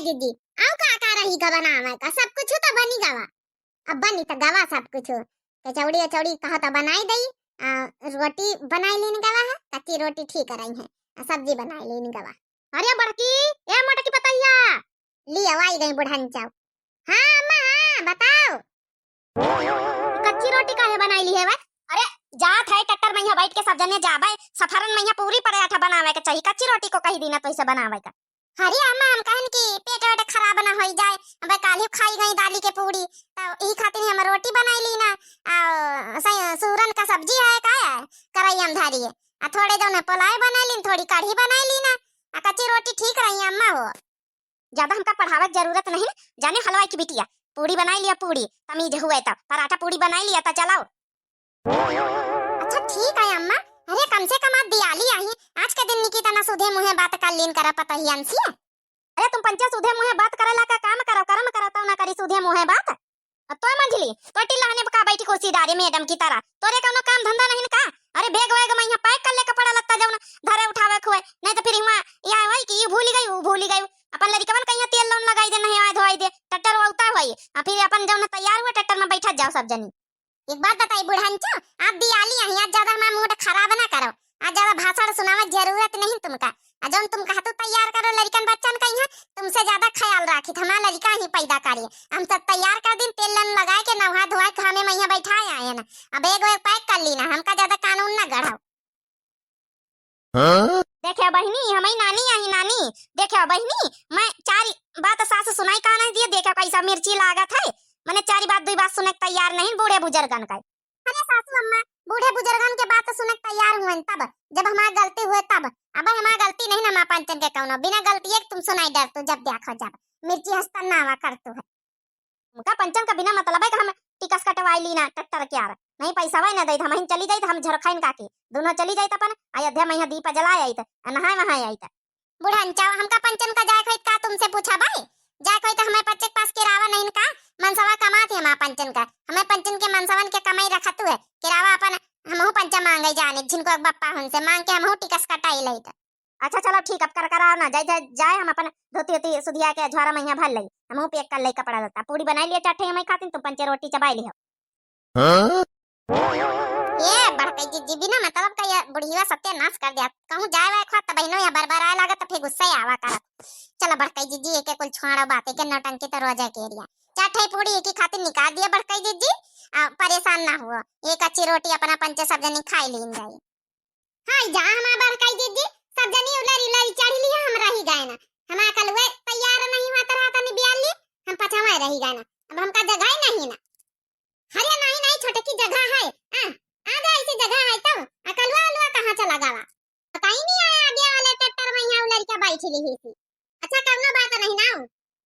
दीदी आओ का रही का बनावे का सब कुछ तो बनी गवा। अब बनी तो गवा सब कुछ। कचौड़ी अचौड़ी कहा तो बनाई दई। रोटी बनाई लेन गवा है, कच्ची रोटी ठीक रही है, सब्जी बनाई लेन गवा। अरे बड़की ए मोटकी पतैया ली आई गई बुढ़न चाव। हां अम्मा हां बताओ। कच्ची रोटी काहे बनाई ली है? अरे जात है टट्टर मैया बैठ के सब जने जाबे सफरन मैया पूरी पराठा बनावे के चाहिए, कच्ची रोटी को कही दीना तो इसे बनावे का। अरे अम्मा हम कहन की पेट वेट खराब ना होई जाए, अब काली खाई गई दाली के पूरी तो ई खातिर हम रोटी बनाई ली ना। सूरन का सब्जी है का है करई हम धारी है, थोड़े जो ने पुलाव बनाई ली, थोड़ी कढ़ी बनाई ली ना, कच्ची रोटी ठीक रही अम्मा हो। ज्यादा हमका पढ़ावे की जरूरत नहीं, जाने हलवाई की बिटिया पूरी बनाई लिया, पूरी तमीज हुए तो पराठा पूरी बनाई लिया तो चलाओ। अच्छा ठीक है अम्मा। अरे कम से कम आज दिवाली आई, आज के दिन निकी तना सुधे मुहे बात कर लेन करा पता ही अंसी। अरे तुम पंचा सुधे मुहे बात करेला का काम करो, कर्म करो तो ना करी सुधे मुहे बात। तो मंझली तो टिल्लाने का बैठी कुर्सी डारे मैडम की तरह, तोरे कोनो काम धंधा नहीं का? अरे बैग वैग मैं यहाँ पैक कर ले कपड़ा लगता जाऊ ना धरे उठावे खुए, नहीं तो फिर हुआ या होई कि ये भूल गई वो भूल गई, अपन लड़कवन कहीं तेल लोन लगाई दे नहीं आए धोई दे टट्टर होता होई, फिर अपन जाऊ ना तैयार हुए टट्टर में बैठा जाओ सब जनी। एक बात बताई बुढ़ांचो, आप दिवाली आई आज ज्यादा हमारा मूड खराब ना करो, आज ज्यादा भाषण सुनावे जरूरत नहीं तुमका। जौन तुम कहतो तैयार करो लड़कन बच्चन कहीं है, तुमसे ज्यादा ख्याल राखी हमारा लड़का ही पैदा करिए। हम सब तैयार कर दिन तेल लन लगाए के नहा धोआ के हमें मैया बैठाए आए ना, अब एक वेग पैक कर ली ना, हमका ज्यादा कानून ना गढ़ाओ। देखे बहनी हमारी नानी आई नानी, देखे बहनी मैं चार बात सास सुनाई का नहीं दिए, देखे कैसा मिर्ची लागत है, मैंने चारी बात दुई बात सुने तैयार नहीं बूढ़े बुजुर्गन का। अरे सासू अम्मा बूढ़े बुजुर्गन के बात सुने तैयार हुए तब जब हमारा गलती हुए तब, अब हमारा गलती नहीं ना मां पंचन के कौनो, बिना गलती एक तुम सुनाई डर तो जब देखो जब मिर्ची हस्ता नावा कर तो है उनका पंचन का बिना मतलब है कि हम टिकस कटवाई ली ना टट्टर क्या नहीं पैसा वही ना दे हम ही चली जाई तो हम झरखाइन काकी दोनों चली जाई अपन अयोध्या में दीप जलाए आई त नहाए वहां आई त बुढ़न चाव हमका पंचन का जाए खोई का तुमसे पूछा भाई जाए खोई तो हमें पच्चे पास किरावा नहीं का मनसवा कमात है मां पंचन का, हमें पंचन के मनसवन के कमाई रखत है किरावा अपन हमहु पंचा मांगे जाने जिनको बप्पा हमसे मांग के हमहु टिकस कटाई लई त। अच्छा चलो ठीक अब कर कराओ ना जाए हम अपन धोती होती सुधिया के झोरा में यहाँ भर लई हमहु पैक कर लई कपड़ा लता पूरी बनाई लिए चाटे हमें खातिन तुम पंचे रोटी चबाई लियो। ये बड़कई जी बिना मतलब का ये बुढ़िया सत्यानाश कर दिया, कहूं जाए वे खा त बहनो या बरबरा लागत त फिर गुस्सा ही आवा करत। चलो बड़कई जी एक कुल छोड़ा बातें के नौटंकी तो रोजा के एरिया चाटे पूरी एक ही खातिर निकाल दिया बड़कई जी परेशान ना हुआ, एक अच्छी रोटी अपना पंचे सब जनी खाई लीन जाई। हां जा हमार बड़कई जी सब जनी उलरी उलरी चढ़ लिया हम रही गए ना, हमार कल वे तैयार नहीं हुआ तरह तनी बियाल ली हम पछावा रही गए ना, अब हमका जगह ही नहीं ना। अरे नहीं नहीं छोटे की जगह है आ जा ऐसी जगह है तो अकलवा अलवा कहां चला गवा पता ही नहीं आया आगे वाले ट्रैक्टर में यहां उलरी के बैठी ली थी। अच्छा करना बात नहीं ना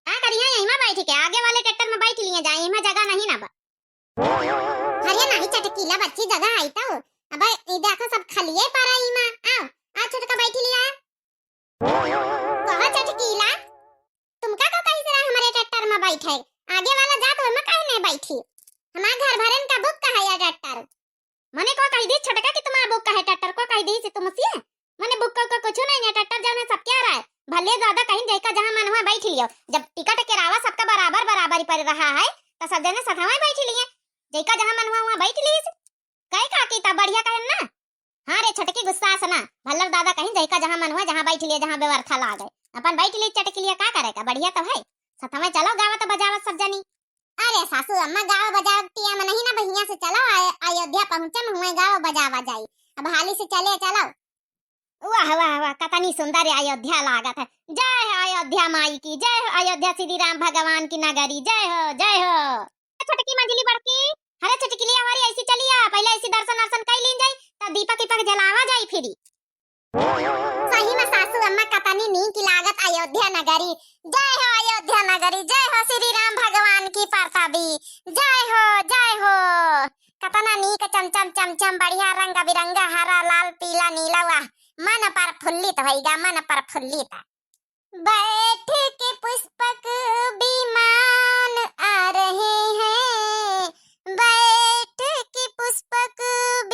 का करिए यहीं में बैठ के आगे वाले ट्रैक्टर में बैठ लिए जाए में जगह नहीं ना बा। अरे नहीं चटकीला बच्ची जगह है तो अब ये देखो सब खलिए पर आई मां आ छोटका बैठ लिया कहां चटकीला तुमका को कैसे रहा हमारे ट्रैक्टर में बैठे आगे वाला जात में काहे नहीं बैठी, हमारा घर भरन का बुक का है या ट्रैक्टर मने को कह दी छटका कि तुम्हारा बुक का है ट्रैक्टर को कह दी से तुम से मने बुक का कुछ नहीं है ट्रैक्टर जाने सब क्या रहा है भले ज्यादा कहीं जैका जहां मन हुआ बैठ लियो, जब टिकट किरावा सबका बराबर बराबर पड़ रहा है तो सब जने सठावा बैठ लिए जैका जहां मन हुआ वहां बैठ लिए कई काकी ता बढ़िया कहन ना। हां रे छटकी गुस्सा सना भल्लर दादा कहीं जैका जहां मन हुआ जहां बैठ लिए जहां व्यवस्था ला गए अपन बैठ लिए चटकी लिए का करेगा बढ़िया तो है सठावा चलो गावत बजावत सब जनी। अरे सासू अम्मा गाव बजावती है नहीं ना भैया से चलो अयोध्या पहुंचम हुए गाव बजावा जाई अब हाली से चले चलो। वाह वाह वाह कितनी सुंदर अयोध्या लागत है, जय हो अयोध्या माई की जय हो, अयोध्या श्री राम भगवान की नगरी जय हो जय हो। छोटकी मंजली बड़की अरे छोटकी लिया हमारी ऐसी चलिया पहले ऐसी दर्शन दर्शन कर लीन जाई तब दीपक दीपक जलावा जाई फिरी। सही में सासू अम्मा कितनी नीक लागत अयोध्या नगरी, जय हो अयोध्या नगरी जय हो श्री राम भगवान की प्रतापी जय हो कितना नीक चमचम चमचम बढ़िया रंग बिरंगा हरा लाल पीला नीला वाह मन पर फुल्लित होइगा मन पर फुल्लित। बैठ के पुष्पक विमान आ रहे हैं बैठ के पुष्पक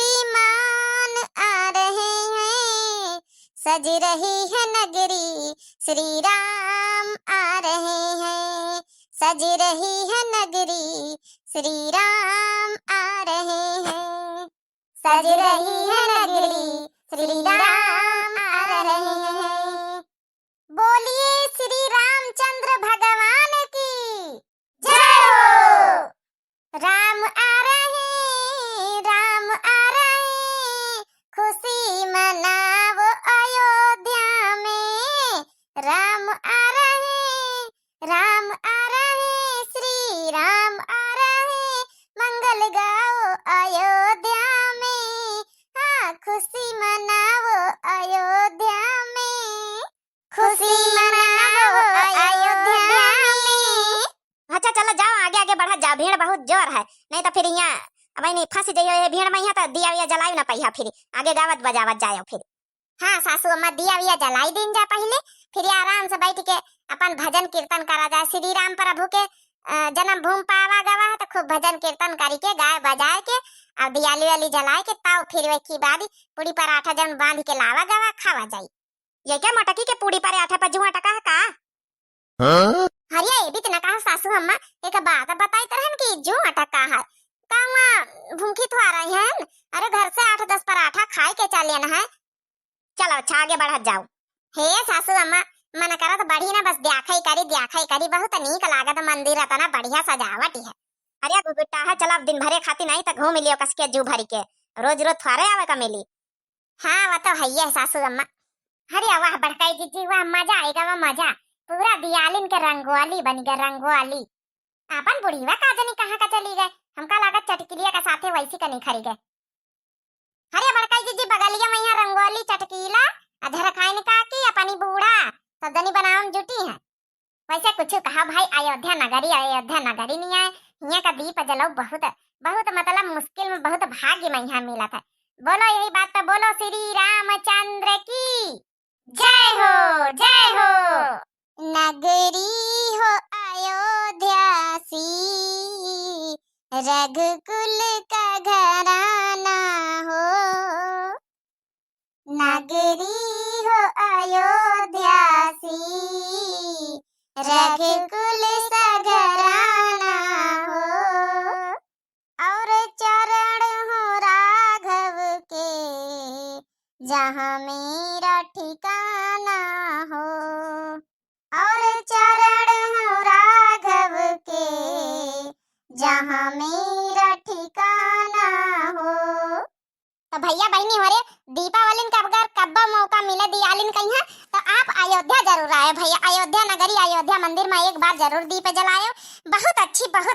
विमान आ रहे हैं सज रही है नगरी श्री राम आ रहे सज रही है नगरी, श्री राम आ रहे हैं। सज रही है नगरी, श्री राम आ रहे हैं। बोलिए श्री रामचंद्र भगवान की जय हो। राम आ रहे, राम आ रहे, खुशी मनाओ अयोध्या में। राम आ रहे, राम आ रहे, श्री राम आ रहे, मंगल गाओ अयोध्या में। हाँ, खुशी मनाओ अयोध्या में, खुशी मनाओ अयोध्या में। अच्छा चलो जाओ, आगे आगे बढ़ा जाओ, भीड़ बहुत जोर है, नहीं तो फिर यहाँ अब नहीं फंस जाइयो भीड़ में, यहाँ तो दिया विया जलाई ना पहिया, फिर आगे गावत बजावत जाओ फिर। हाँ सासू अम्मा, दिया विया जलाई दिन जा पहले, फिर आराम से बैठ के अपन भजन कीर्तन करा जाए। श्री राम प्रभु के जन्म भूमि पावा गवा है, तो खूब भजन कीर्तन करी के गाय बजाए के और दियाली वाली जलाए के ताव फिर वे की बारी पूड़ी पराठा जन बांध के लावा गवा खावा जाई। ये क्या मटकी के पूड़ी पराठा पर जुआ टका है का? हरिया ये भी तना कहा सासू अम्मा, एक बात बताई तरहन की जो अटका है कावा भूखी तो आ रही है। अरे घर से 8-10 पराठा खाए के चले ना है। चलो अच्छा आगे बढ़त जाओ। हे सासू अम्मा, मन करा तो बढ़ी ना, बस द्याखाई करी बहुत नीक लागत, मंदिर तना बढ़िया सजावट है। अरे गुगुट्टा है, चलो दिन भरे खाती नहीं तो घूम लियो कस के जू भरी के, रोज रोज थोड़े आवे का मिली। हाँ वो तो है ही सासू अम्मा। अरे वाह बड़काई जीजी, वाह मजा आएगा, वाह मजा, पूरा दियालिन के रंगोली बन गया, रंगोली। अपन बुढ़ीवा का जनी कहाँ का चली गए, हमका लागत चटकिलिया का साथे वैसी का नहीं खरी गए। अरे बड़काई जीजी बगलिया में यहाँ रंगोली चटकीला अधर खाइन का की अपनी बूढ़ा सब जनी बनावन जुटी है। वैसे कुछ कहा भाई, अयोध्या नगरी नहीं आए, यहाँ का दीप जलाओ बहुत बहुत मतलब मुश्किल में, बहुत भाग्य में यहाँ मिला था। बोलो यही बात तो बोलो, श्री रामचंद्र की जय हो, जय हो। नगरी हो अयोध्या सी, रघुकुल का घराना हो। नगरी हो अयोध्या सी, रघुकुल सा घराना हो। और चरण हो राघव के, जहाँ मेरा ठिकाना हो। और चरण हो राघव के, जहाँ मेरा ठिकाना हो। तो भैया बहनी हो रे, दीपावली का अगर कब्बा मौका मिले दियालिन कहीं तो आप अयोध्या जरूर आए भैया। अयोध्या नगरी, अयोध्या मंदिर में एक बार जरूर दीप जलायो। बहुत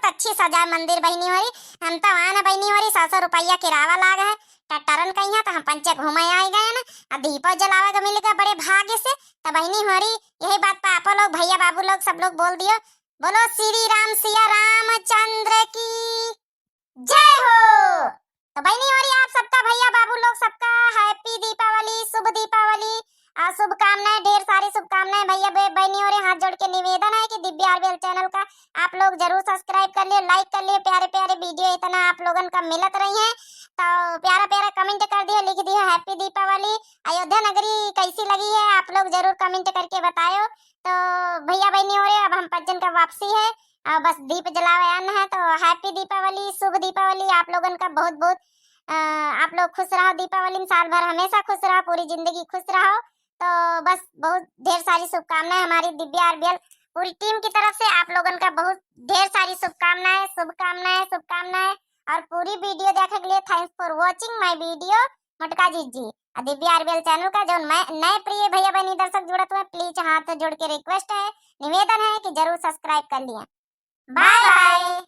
अच्छी सजा मंदिर बहनी हो रही। हम तो आना बहनी हो रही, 100 रुपया किराया लाग है टटरन कहीं, तो हम पंचे घूमे आए गए ना, अब दीप जलावे का मिलेगा बड़े भाग्य से। तो बहनी हो रही यही बात पे आप लोग भैया बाबू लोग सब लोग बोल दियो, बोलो श्री राम सिया रामचंद्र की जय हो। तो बहनी हो रही आप सबका, भैया बाबू लोग सबका हैप्पी दीपावली, शुभ दीपावली, शुभकामनाएं, ढेर सारी शुभकामनाएं। भैया बहनी हो रही हाथ जोड़ के निवेदन है कि दिव्या आरबीएल चैनल का आप लोग जरूर सब्सक्राइब कर लिए, लाइक कर लिए, प्यारे प्यारे वीडियो इतना आप लोगन का मिलत रही है तो प्यारा प्यारा कमेंट कर दियो, लिख दियो हैप्पी दीपावली। अयोध्या नगरी कैसी लगी है आप लोग जरूर कमेंट करके बताओ। तो भैया बहनी हो रहे अब हम 5 जन का वापसी है, बस दीप जलावे आना है। तो हैप्पी दीपावली, शुभ दीपावली आप लोगन का बहुत बहुत। आप लोग खुश रहो दीपावली में, साल भर हमेशा खुश रहो, पूरी जिंदगी खुश रहो। तो बस बहुत ढेर सारी शुभकामनाएं हमारी दिव्या आरबीएल पूरी टीम की तरफ से, आप लोगन का बहुत ढेर सारी शुभकामनाएं। और पूरी वीडियो देखने के लिए thanks for watching my video मटका जी। दिव्या आरबीएल चैनल का जो नए प्रिय भैया बहनी दर्शक जुड़त हुए, प्लीज हाथ जोड़ के रिक्वेस्ट है, निवेदन है कि जरूर सब्सक्राइब कर लिया। Bye bye.